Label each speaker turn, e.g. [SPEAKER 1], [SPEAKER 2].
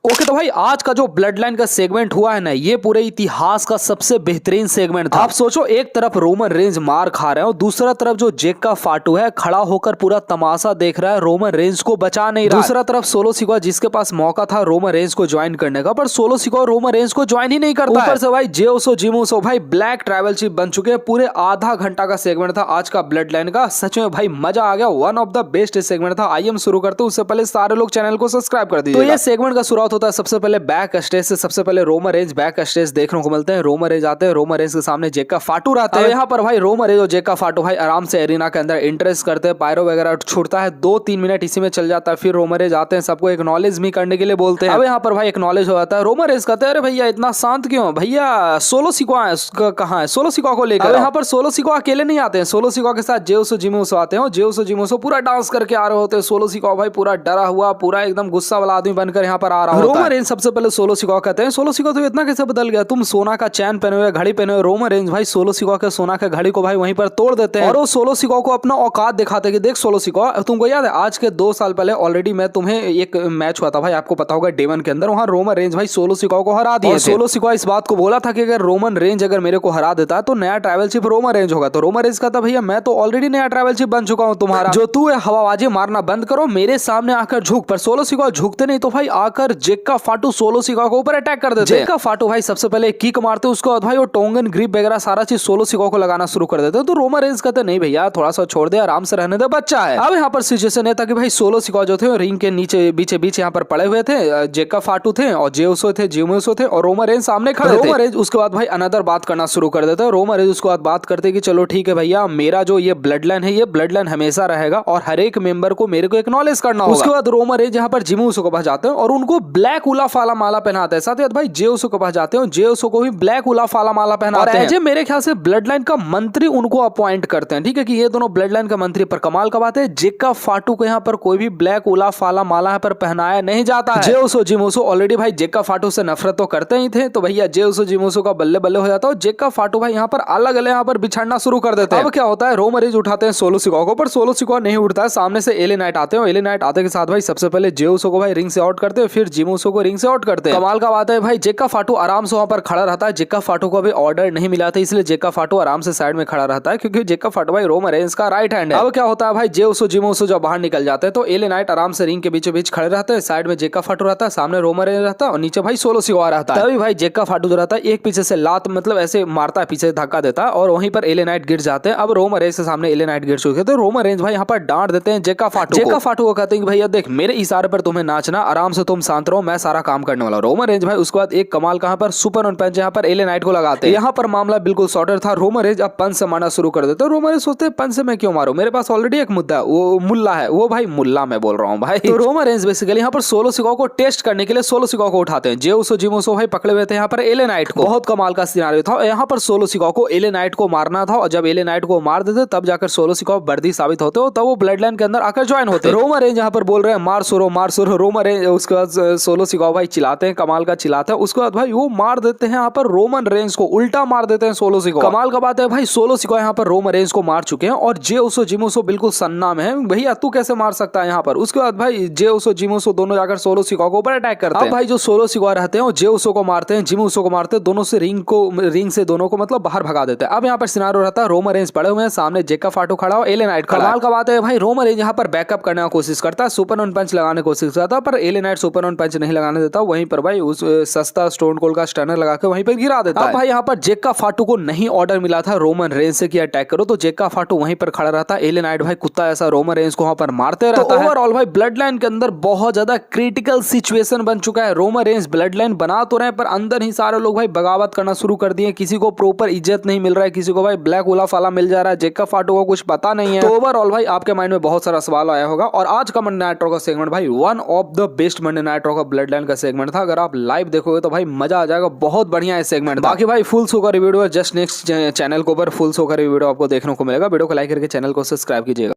[SPEAKER 1] Okay तो भाई आज का जो ब्लड लाइन का सेगमेंट हुआ है ना, ये पूरे इतिहास का सबसे बेहतरीन सेगमेंट था। आप सोचो, एक तरफ रोमन रेंज मार खा रहे हैं और दूसरा तरफ जो जेक्का फाटू है खड़ा होकर पूरा तमाशा देख रहा है, रोमन रेंज को बचा नहीं रहा। दूसरा तरफ सोलो सिकोआ जिसके पास मौका था रोमन रेंज को ज्वाइन करने का, पर सोलो सिकोआ रोमन रेंज को ज्वाइन ही नहीं करता। ऊपर से भाई जे उसो जिम उसो भाई ब्लैक ट्राइबल चीफ बन चुके हैं। पूरे आधा घंटा का सेगमेंट था आज का ब्लड लाइन का। सच में भाई मजा आ गया, one of the best segment था। आइए हम शुरू करते हैं, उससे पहले सारे लोग चैनल को सब्सक्राइब कर दीजिए। तो ये सेगमेंट का शुरुआत होता है सबसे पहले बैक स्टेज से। सबसे पहले रोमन रेंज बैक स्टेज देखने को मिलते हैं। रोमन रेंज आते हैं, रोमन रेंज के सामने जेक्का फाटू रहता है। यहाँ पर भाई रोमन रेंज और जेक्का फाटू भाई आराम से एरिना के अंदर इंटरेस्ट करते हैं। पायरो वगैरह छूटता है, 2-3 मिनट इसी में चल जाता है। फिर रोमन रेंज आते हैं, सबको एक्नॉलेज भी करने के लिए बोलते हैं। अब यहाँ पर भाई एक्नॉलेज हो जाता है। रोमन रेंज कहते हैं अरे भैया इतना शांत क्यों भैया, सोलो सिकोआ कहाँ है, सोलो सिकोआ को लेकर। यहाँ पर सोलो सिकोआ अकेले नहीं आते हैं, सोलो सिकोआ के साथ जेउसो जिमोसो आते हैं। जेउसो जिमोसो पूरा डांस करके आ रहे होते हैं। सोलो सिकोआ भाई पूरा डरा हुआ, पूरा एकदम गुस्सा वाला आदमी बनकर यहाँ पर आ रहा है। रोमन रेंज सबसे पहले सोलो सिकोआ कहते हैं सोलो सिकोआ तो इतना कैसे बदल गया, तुम सोना का चैन पहने हुए, घड़ी पहने हुए। रोमन रेंज भाई सोलो सिकोआ के सोना के घड़ी को भाई वहीं पर तोड़ देते हैं और वो सोलो सिकोआ को अपना औकात दिखाते हैं कि देख सोलो सिकोआ, तुमको याद है आज के 2 साल पहले ऑलरेडी मैं तुम्हें एक मैच हुआ था भाई, आपको पता होगा डेवन के अंदर, वहां रोमन रेंज भाई सोलो सिकोआ को हरा दिए। सोलो सिकोआ इस बात को बोला था कि अगर रोमन रेंज अगर मेरे को हरा देता है तो नया ट्राइबल चीफ रोमन रेंज होगा। तो रोमन रेंज कहता भैया मैं तो ऑलरेडी नया ट्राइबल चीफ बन चुका हूं तुम्हारा, जो तू है हवाबाजी मारना बंद करो, मेरे सामने आकर झुक। पर सोलो सिकोआ झुकते नहीं, तो भाई आकर जेक्का फाटू सोलो सिकोआ को ऊपर अटैक कर देते हैं। जेक्का फाटू भाई सबसे पहले किक मारते हैं, उसके बाद भाई वो टोंगन ग्रिप वगैरह सारा चीज सोलो सिकोआ को लगाना शुरू कर देते हैं। तो रोमन रेंज कहते नहीं भैया थोड़ा सा छोड़ दे, आराम से रहने दे, बच्चा है। अब यहाँ पर सिचुएशन है कि भाई सोलो सिकोआ जो थे रिंग के नीचे बीचे बीच यहाँ पर पड़े हुए थे। जेक्का फाटू थे और जेउसो थे, जिमोसो थे और रोमन रेंज सामने खड़े थे। रोमन रेंज उसके बाद भाई अनदर बात करना शुरू कर देते हैं। रोमन रेंज उसके बाद बात करते कि चलो ठीक है भैया, मेरा जो ये ब्लड लाइन है ये ब्लड लाइन हमेशा रहेगा और हर एक मेंबर को मेरे को एक्नॉलेज करना होगा। उसके बाद रोमन रेंज यहाँ पर जिमोसो के पास जाते हैं और उनको ब्लैक उला फाला माला पहनाते हैं। साथ ही भाई जेउसो के पास जाते हैं, जेउसो को भी ब्लैक उला फाला माला पहनाते हैं। एजे मेरे ख्याल से ब्लड लाइन का मंत्री उनको अपॉइंट करते हैं, ठीक है कि ये दोनों ब्लड लाइन का मंत्री। पर कमाल का बात है जेक्का फाटू को यहाँ पर कोई भी ब्लैक उला फाला माला पर पहनाया नहीं जाता है। जेउसो जिमोसो ऑलरेडी भाई जेक्का फाटू से नफरत तो करते ही थे, तो भैया जेउसो जिमोसो का बल्ले बल्ले हो जाता है। जेक्का फाटू भाई यहाँ पर अलग अलग यहाँ पर बिछड़ना शुरू कर देते हैं। अब क्या होता है, रोमन रेंज उठाते हैं सोलो सिकोआ को, पर सोलो सिकोआ नहीं उठता है। सामने से एले नाइट आते हैं, एले नाइट आते के साथ भाई सबसे पहले जेउसो को भाई रिंग से आउट करते हैं, फिर जिमोसो को रिंग से आउट करते हैं। कमाल का बात है भाई जेक्का फाटू आराम से वहां पर खड़ा रहता है। जेक्का फाटू को अभी ऑर्डर नहीं मिला था, इसलिए जेक्का फाटू आराम से साइड में खड़ा रहता है, क्योंकि जेक्का फाटू भाई रोमन रेंज का राइट हैंड है। अब क्या होता है भाई जेउसो जिमोसो जब बाहर निकल जाते हैं तो एले नाइट आराम से रिंग के बीचों बीच खड़े रहते हैं। साइड में जेक्का फाटू रहता है, सामने रोमन रेंज रहता है और नीचे भाई सोलो सिकोआ रहता है। तभी भाई जेक्का फाटू जो रहता है एक पीछे से लात मतलब ऐसे मारता है, पीछे धक्का देता है और वहीं पर एले नाइट गिर जाते हैं। अब रोमन रेंज के सामने एले नाइट गिर चुके थे, तो रोमन रेंज भाई यहाँ पर डांट देते हैं जेक्का फाटू को। जेक्का फाटू को कहते हैं भैया देख मेरे इशारे पर तुम्हें नाचना, आराम से तुम शांत रहो, मैं सारा काम करने वाला। रोमन रेंज भाई उसके बाद एक कमाल कहां पर सुपर ऑन पंच यहाँ पर एले नाइट को लगाते हैं। यहाँ पर मामला बिल्कुल सॉर्टेड था। रोमन रेंज अब पंच से मारना शुरू कर देते हैं। रोमन रेंज सोचते हैं पंच से मैं क्यों मारूं, मेरे पास ऑलरेडी एक मुद्दा है, वो मुल्ला है, वो भाई मुल्ला मैं बोल रहा हूँ भाई। तो रोमन रेंज बेसिकली यहाँ पर सोलो सिकोआ को टेस्ट करने के लिए सोलो सिकोआ को उठाते हैं। जेउसो जिमोसो भाई पकड़े हुए थे यहाँ पर एले नाइट को। बहुत कमाल का सिनारियो था। यहाँ पर सोलो सिकोआ को एले नाइट को मारना था और जब एले नाइट को मार देते तब जाकर सोलो सिकोआ वर्दी साबित होते हो, तब वो ब्लड लाइन के अंदर आकर ज्वाइन होते। रोमन रेंज यहाँ पर बोल रहे हैं मार सुरो मार सुरो। रोमन रेंज उसके बाद सोलो सिकोआ भाई चिल्लाते हैं, कमाल का चिल्लाते हैं। उसके बाद भाई वो मार देते हैं यहाँ पर रोमन रेंज को, उल्टा मार देते हैं सोलो सिकोआ। कमाल का बात है भाई सोलो सिकोआ यहाँ पर रोमन रेंज को मार चुके हैं और जेउसो जिमोसो बिल्कुल सन्ना में है, भैया तू कैसे मार सकता है यहाँ पर। उसके बाद भाई जेउसो जिमोसो दोनों जाकर सोलो सिकोआ को ऊपर अटैक करते हैं। अब भाई जो सोलो सिकोआ रहते हैं वो जेउसो को मारते हैं, जिमोसो को मारते हैं, दोनों से रिंग से दोनों को मतलब बाहर भगा देते हैं। अब यहाँ पर सिनारियो रहता है रोमन रेंज पड़े हुए हैं, सामने जेक्का फाटू खड़ा हो, एले नाइट खड़ा। कमाल का बात है भाई रोमन रेंज यहाँ पर बैकअप करने की कोशिश करता है, सुपर ऑन पंच लगाने की कोशिश करता है, पर एले नाइट सुपर ऑन पंच नहीं लगाने देता। वहीं पर भाई उस सस्ता स्टोन कोल्ड का स्टनर लगा के वहीं पर गिरा देता है। अब भाई यहाँ पर जेक्का फाटू को नहीं ऑर्डर मिला था रोमन रेंज से कि अटैक करो, तो जेक्का फाटू वहीं पर खड़ा रहता है। एले नाइट भाई कुत्ता ऐसा रोमन रेंज को वहां पर मारते रहता है। ओवरऑल भाई ब्लड लाइन के अंदर बहुत ज्यादा क्रिटिकल सिचुएशन बन चुका है। रोमन रेंज ब्लड लाइन बना तो रहे पर अंदर ही सारे लोग भाई बगावत करना शुरू कर दिए। किसी को प्रॉपर इज्जत नहीं मिल रहा है, किसी को भाई ब्लैक उला फाला मिल जा रहा है, जेक्का फाटू को कुछ पता नहीं है। तो ओवरऑल भाई आपके माइंड में बहुत सारा सवाल आया होगा। और आज का मंडे नाइट रॉ का सेगमेंट भाई one of the best Monday night raw का ब्लड लाइन का सेगमेंट था। अगर आप लाइव देखोगे तो भाई मजा आ जाएगा, बहुत बढ़िया है सेगमेंट। बाकी भाई फुल शो का वीडियो जस्ट नेक्स्ट चैनल के ऊपर फुल शो का वीडियो आपको देखने को मिलेगा। वीडियो को लाइक करके चैनल को सब्सक्राइब कीजिएगा।